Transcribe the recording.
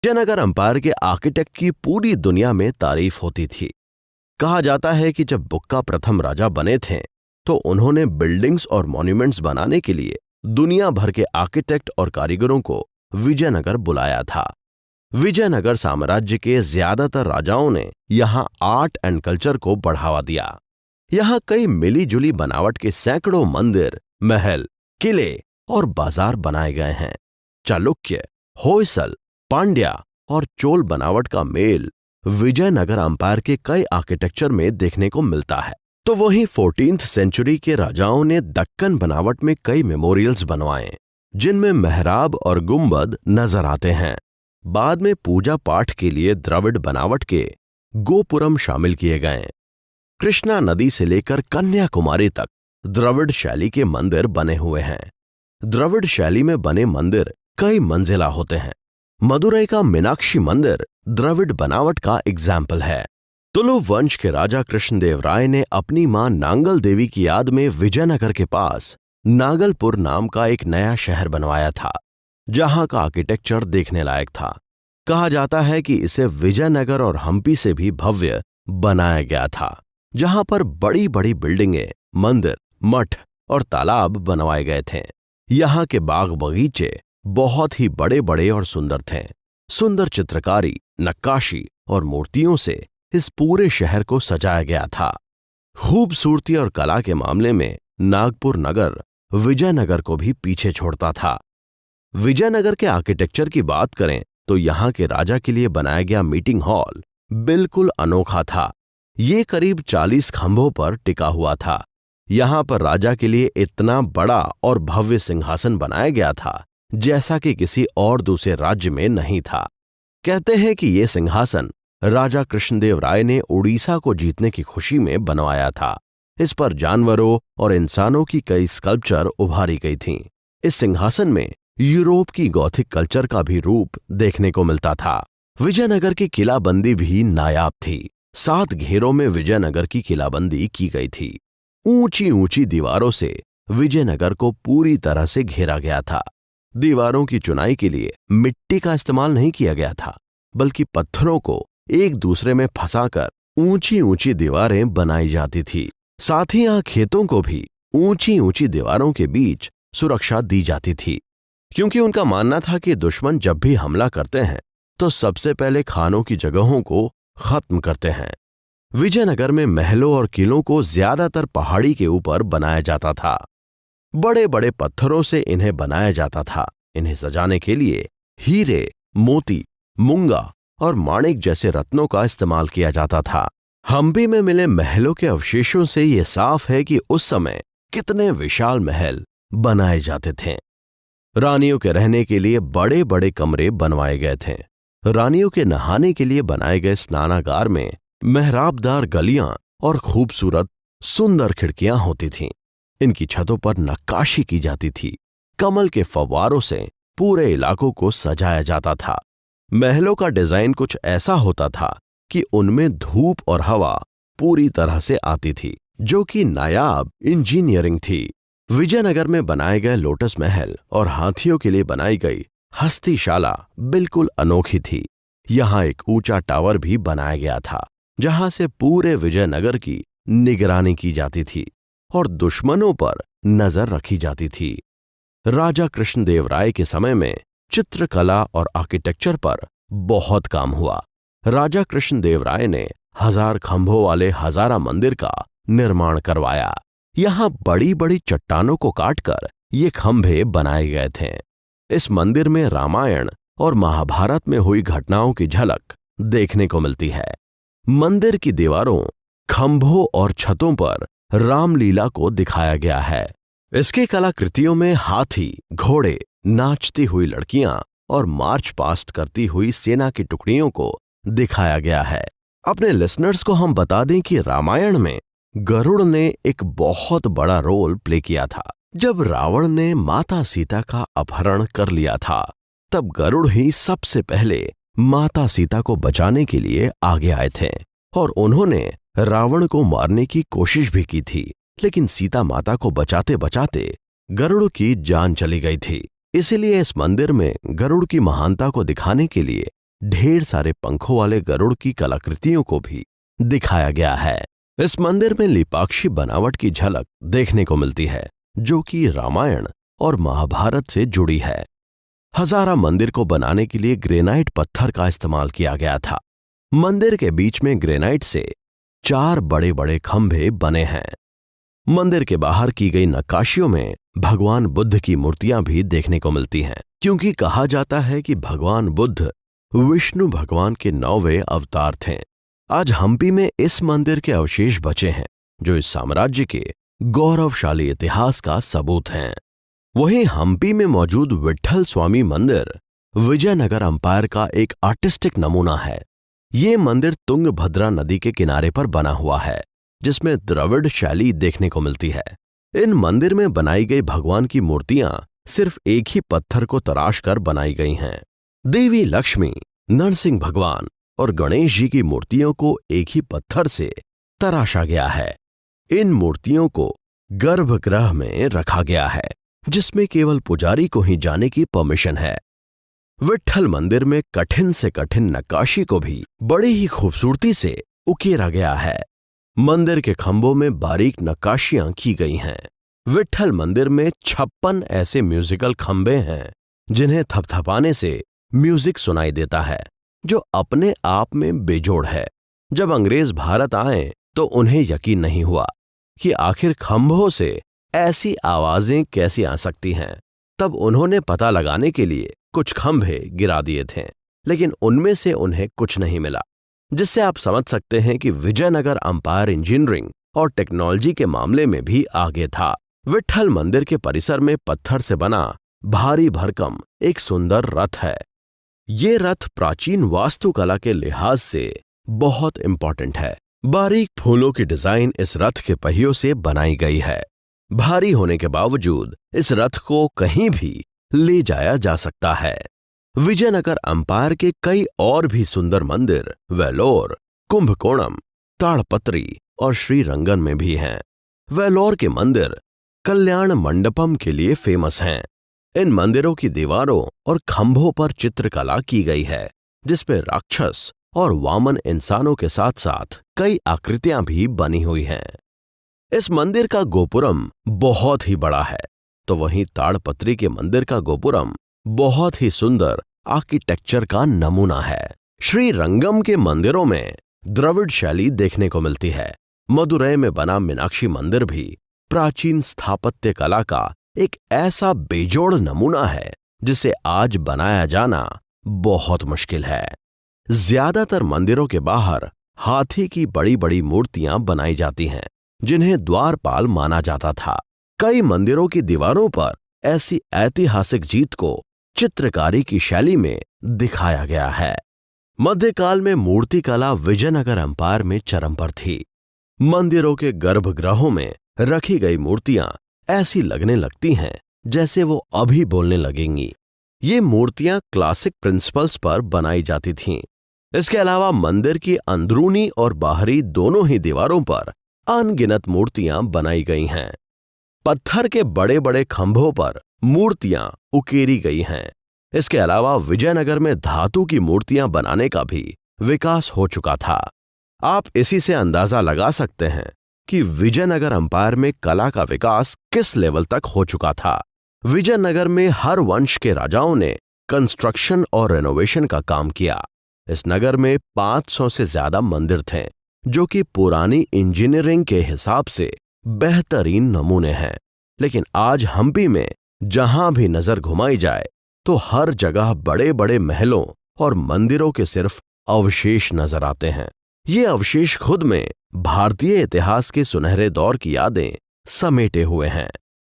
Vijayanagar umpire के architect की पूरी दुनिया में तारीफ होती थी। कहा जाता है कि जब बुक्का प्रथम राजा बने थे तो उन्होंने बिल्डिंग्स और मॉन्यूमेंट्स बनाने के लिए दुनिया भर के आर्किटेक्ट और कारीगरों को विजयनगर बुलाया था। विजयनगर साम्राज्य के ज्यादातर राजाओं ने यहाँ आर्ट एंड कल्चर को बढ़ावा दिया। यहाँ कई मिली जुली बनावट के सैकड़ों मंदिर, महल, किले और बाजार बनाए गए हैं। चालुक्य, होयसल, पांड्या और चोल बनावट का मेल विजयनगर अंपायर के कई आर्किटेक्चर में देखने को मिलता है। तो वहीं 14th सेंचुरी के राजाओं ने दक्कन बनावट में कई मेमोरियल्स बनवाए जिनमें मेहराब और गुंबद नजर आते हैं। बाद में पूजा पाठ के लिए द्रविड़ बनावट के गोपुरम शामिल किए गए। कृष्णा नदी से लेकर कन्याकुमारी तक द्रविड़ शैली के मंदिर बने हुए हैं। द्रविड़ शैली में बने मंदिर कई मंजिला होते हैं। मदुरई का मीनाक्षी मंदिर द्रविड़ बनावट का एग्जाम्पल है। तुलु वंश के राजा कृष्णदेव राय ने अपनी मां नांगल देवी की याद में विजयनगर के पास नागलपुर नाम का एक नया शहर बनवाया था, जहां का आर्किटेक्चर देखने लायक था। कहा जाता है कि इसे विजयनगर और हम्पी से भी भव्य बनाया गया था, जहां पर बड़ी बड़ी बिल्डिंगें, मंदिर, मठ और तालाब बनवाए गए थे। यहाँ के बाग बगीचे बहुत ही बड़े बड़े और सुंदर थे। सुंदर चित्रकारी, नक्काशी और मूर्तियों से इस पूरे शहर को सजाया गया था। खूबसूरती और कला के मामले में नागपुर नगर विजयनगर को भी पीछे छोड़ता था। विजयनगर के आर्किटेक्चर की बात करें तो यहाँ के राजा के लिए बनाया गया मीटिंग हॉल बिल्कुल अनोखा था। ये करीब 40 खंभों पर टिका हुआ था। यहाँ पर राजा के लिए इतना बड़ा और भव्य सिंहासन बनाया गया था जैसा कि किसी और दूसरे राज्य में नहीं था। कहते हैं कि यह सिंहासन राजा कृष्णदेव राय ने उड़ीसा को जीतने की खुशी में बनवाया था। इस पर जानवरों और इंसानों की कई स्कल्पचर उभारी गई थीं। इस सिंहासन में यूरोप की गॉथिक कल्चर का भी रूप देखने को मिलता था। विजयनगर की किलाबंदी भी नायाब थी। 7 घेरों में विजयनगर की किलाबंदी की गई थी। ऊंची ऊंची दीवारों से विजयनगर को पूरी तरह से घेरा गया था। दीवारों की चुनाई के लिए मिट्टी का इस्तेमाल नहीं किया गया था, बल्कि पत्थरों को एक दूसरे में फंसाकर ऊंची ऊंची दीवारें बनाई जाती थी। साथ ही यहां खेतों को भी ऊंची ऊंची दीवारों के बीच सुरक्षा दी जाती थी, क्योंकि उनका मानना था कि दुश्मन जब भी हमला करते हैं तो सबसे पहले खानों की जगहों को खत्म करते हैं। विजयनगर में महलों और किलों को ज्यादातर पहाड़ी के ऊपर बनाया जाता था। बड़े बड़े पत्थरों से इन्हें बनाया जाता था। इन्हें सजाने के लिए हीरे, मोती, मूंगा और माणिक जैसे रत्नों का इस्तेमाल किया जाता था। हम्पी में मिले महलों के अवशेषों से यह साफ है कि उस समय कितने विशाल महल बनाए जाते थे। रानियों के रहने के लिए बड़े बड़े कमरे बनवाए गए थे। रानियों के नहाने के लिए बनाए गए स्नानागार में मेहराबदार गलियां और खूबसूरत सुंदर खिड़कियां होती थीं। इनकी छतों पर नक्काशी की जाती थी। कमल के फव्वारों से पूरे इलाकों को सजाया जाता था। महलों का डिजाइन कुछ ऐसा होता था कि उनमें धूप और हवा पूरी तरह से आती थी, जो कि नायाब इंजीनियरिंग थी। विजयनगर में बनाए गए लोटस महल और हाथियों के लिए बनाई गई हस्तीशाला बिल्कुल अनोखी थी। यहाँ एक ऊंचा टावर भी बनाया गया था, जहां से पूरे विजयनगर की निगरानी की जाती थी और दुश्मनों पर नजर रखी जाती थी। राजा कृष्णदेव राय के समय में चित्रकला और आर्किटेक्चर पर बहुत काम हुआ। राजा कृष्णदेव राय ने 1000 खंभों वाले हजारा मंदिर का निर्माण करवाया। यहाँ बड़ी बड़ी चट्टानों को काटकर ये खंभे बनाए गए थे। इस मंदिर में रामायण और महाभारत में हुई घटनाओं की झलक देखने को मिलती है। मंदिर की दीवारों, खंभों और छतों पर रामलीला को दिखाया गया है। इसकी कलाकृतियों में हाथी, घोड़े, नाचती हुई लड़कियां और मार्च पास्ट करती हुई सेना की टुकड़ियों को दिखाया गया है। अपने लिसनर्स को हम बता दें कि रामायण में गरुड़ ने एक बहुत बड़ा रोल प्ले किया था। जब रावण ने माता सीता का अपहरण कर लिया था, तब गरुड़ ही सबसे पहले माता सीता को बचाने के लिए आगे आए थे और उन्होंने रावण को मारने की कोशिश भी की थी, लेकिन सीता माता को बचाते बचाते गरुड़ की जान चली गई थी। इसीलिए इस मंदिर में गरुड़ की महानता को दिखाने के लिए ढेर सारे पंखों वाले गरुड़ की कलाकृतियों को भी दिखाया गया है। इस मंदिर में लिपाक्षी बनावट की झलक देखने को मिलती है, जो कि रामायण और महाभारत से जुड़ी है। हजारा मंदिर को बनाने के लिए ग्रेनाइट पत्थर का इस्तेमाल किया गया था। मंदिर के बीच में ग्रेनाइट से 4 बड़े बड़े खंभे बने हैं। मंदिर के बाहर की गई नक्काशियों में भगवान बुद्ध की मूर्तियां भी देखने को मिलती हैं, क्योंकि कहा जाता है कि भगवान बुद्ध विष्णु भगवान के 9वें अवतार थे। आज हम्पी में इस मंदिर के अवशेष बचे हैं, जो इस साम्राज्य के गौरवशाली इतिहास का सबूत हैं। वहीं हम्पी में मौजूद विट्ठल स्वामी मंदिर विजयनगर अंपायर का एक आर्टिस्टिक नमूना है। ये मंदिर तुंगभद्रा नदी के किनारे पर बना हुआ है, जिसमें द्रविड़ शैली देखने को मिलती है। इन मंदिर में बनाई गई भगवान की मूर्तियां सिर्फ एक ही पत्थर को तराश कर बनाई गई हैं। देवी लक्ष्मी, नरसिंह भगवान और गणेश जी की मूर्तियों को एक ही पत्थर से तराशा गया है। इन मूर्तियों को गर्भगृह में रखा गया है, जिसमें केवल पुजारी को ही जाने की परमिशन है। विट्ठल मंदिर में कठिन से कठिन नक्काशी को भी बड़ी ही खूबसूरती से उकेरा गया है। मंदिर के खंभों में बारीक नक्काशियां की गई हैं। विट्ठल मंदिर में 56 ऐसे म्यूजिकल खंभे हैं, जिन्हें थपथपाने से म्यूजिक सुनाई देता है, जो अपने आप में बेजोड़ है। जब अंग्रेज भारत आए तो उन्हें यकीन नहीं हुआ कि आखिर खंभों से ऐसी आवाजें कैसी आ सकती हैं। तब उन्होंने पता लगाने के लिए कुछ खंभे गिरा दिए थे, लेकिन उनमें से उन्हें कुछ नहीं मिला, जिससे आप समझ सकते हैं कि विजयनगर अंपायर इंजीनियरिंग और टेक्नोलॉजी के मामले में भी आगे था। विट्ठल मंदिर के परिसर में पत्थर से बना भारी भरकम एक सुंदर रथ है। ये रथ प्राचीन वास्तुकला के लिहाज से बहुत इंपॉर्टेंट है। बारीक फूलों की डिजाइन इस रथ के पहियों से बनाई गई है। भारी होने के बावजूद इस रथ को कहीं भी ले जाया जा सकता है। विजयनगर अंपायर के कई और भी सुंदर मंदिर वेलोर, कुंभकोणम, ताड़पत्री और श्रीरंगन में भी हैं। वेलोर के मंदिर कल्याण मंडपम के लिए फेमस हैं। इन मंदिरों की दीवारों और खंभों पर चित्रकला की गई है, जिसमें राक्षस और वामन इंसानों के साथ साथ कई आकृतियां भी बनी हुई हैं। इस मंदिर का गोपुरम बहुत ही बड़ा है, तो वहीं ताड़पत्री के मंदिर का गोपुरम बहुत ही सुंदर आर्किटेक्चर का नमूना है। श्रीरंगम के मंदिरों में द्रविड़ शैली देखने को मिलती है। मदुरै में बना मीनाक्षी मंदिर भी प्राचीन स्थापत्य कला का एक ऐसा बेजोड़ नमूना है, जिसे आज बनाया जाना बहुत मुश्किल है। ज्यादातर मंदिरों के बाहर हाथी की बड़ी बड़ी मूर्तियां बनाई जाती हैं, जिन्हें द्वारपाल माना जाता था। कई मंदिरों की दीवारों पर ऐसी ऐतिहासिक जीत को चित्रकारी की शैली में दिखाया गया है। मध्यकाल में मूर्तिकला विजयनगर अंपायर में चरम पर थी। मंदिरों के गर्भगृहों में रखी गई मूर्तियां ऐसी लगने लगती हैं जैसे वो अभी बोलने लगेंगी। ये मूर्तियां क्लासिक प्रिंसिपल्स पर बनाई जाती थीं। इसके अलावा मंदिर की अंदरूनी और बाहरी दोनों ही दीवारों पर अनगिनत मूर्तियां बनाई गई हैं। पत्थर के बड़े बड़े खंभों पर मूर्तियां उकेरी गई हैं। इसके अलावा विजयनगर में धातु की मूर्तियां बनाने का भी विकास हो चुका था। आप इसी से अंदाजा लगा सकते हैं कि विजयनगर अंपायर में कला का विकास किस लेवल तक हो चुका था। विजयनगर में हर वंश के राजाओं ने कंस्ट्रक्शन और रेनोवेशन का काम किया। इस नगर में 500 से ज्यादा मंदिर थे, जो कि पुरानी इंजीनियरिंग के हिसाब से बेहतरीन नमूने हैं। लेकिन आज हम्पी में जहां भी नजर घुमाई जाए तो हर जगह बड़े बड़े महलों और मंदिरों के सिर्फ अवशेष नजर आते हैं। ये अवशेष खुद में भारतीय इतिहास के सुनहरे दौर की यादें समेटे हुए हैं।